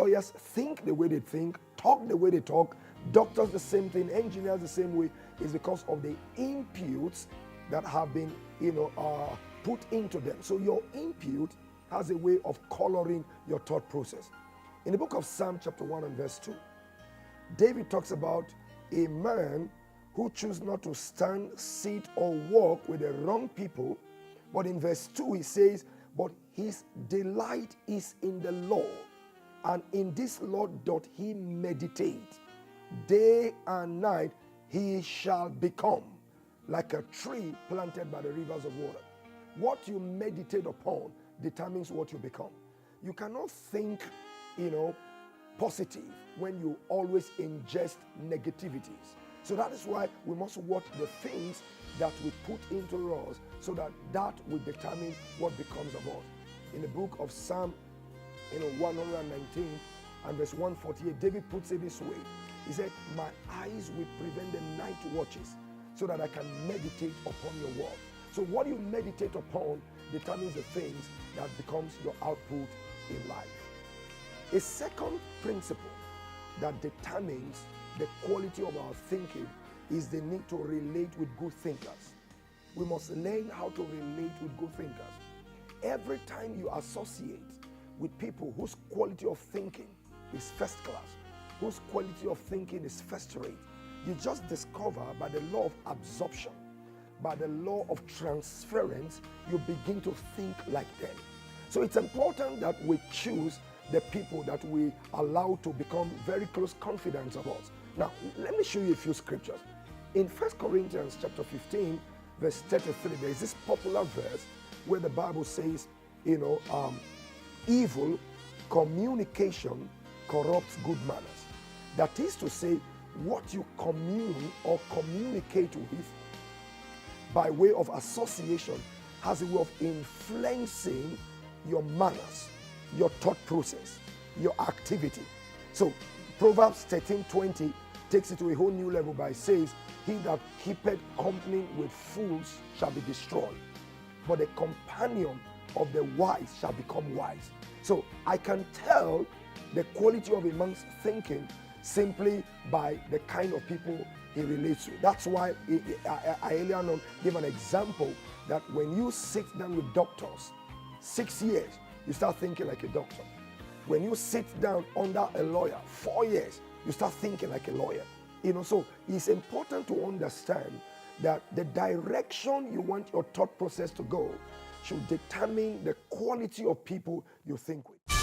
Lawyers think the way they think, talk the way they talk, doctors the same thing, engineers the same way, is because of the inputs that have been, put into them. So your input has a way of coloring your thought process. In the book of Psalm chapter 1 and verse 2, David talks about a man who chooses not to stand, sit, or walk with the wrong people. But in verse 2 he says, but his delight is in the law, and in this law doth he meditate. Day and night he shall become like a tree planted by the rivers of water. What you meditate upon determines what you become. You cannot think, positive when you always ingest negativities. So that is why we must watch the things that we put into us, so that will determine what becomes of us. In the book of Psalm 119 and verse 148, David puts it this way. He said, my eyes will prevent the night watches, so that I can meditate upon your word. So what you meditate upon determines the things that becomes your output in life. A second principle that determines the quality of our thinking is the need to relate with good thinkers. We must learn how to relate with good thinkers. Every time you associate with people whose quality of thinking is first class, whose quality of thinking is first rate, you just discover by the law of absorption, by the law of transference, you begin to think like them. So it's important that we choose the people that we allow to become very close confidants of us. Now, let me show you a few scriptures. In 1 Corinthians chapter 15, verse 33, there is this popular verse where the Bible says, evil communication corrupts good manners. That is to say, what you commune or communicate with by way of association has a way of influencing your manners, your thought process, your activity. So Proverbs 13:20 takes it to a whole new level by says, he that keepeth company with fools shall be destroyed, but the companion of the wise shall become wise. So I can tell the quality of a man's thinking simply by the kind of people he relates to. That's why I earlier on gave an example that when you sit down with doctors, 6 years, you start thinking like a doctor. When you sit down under a lawyer, 4 years, you start thinking like a lawyer. So it's important to understand that the direction you want your thought process to go should determine the quality of people you think with.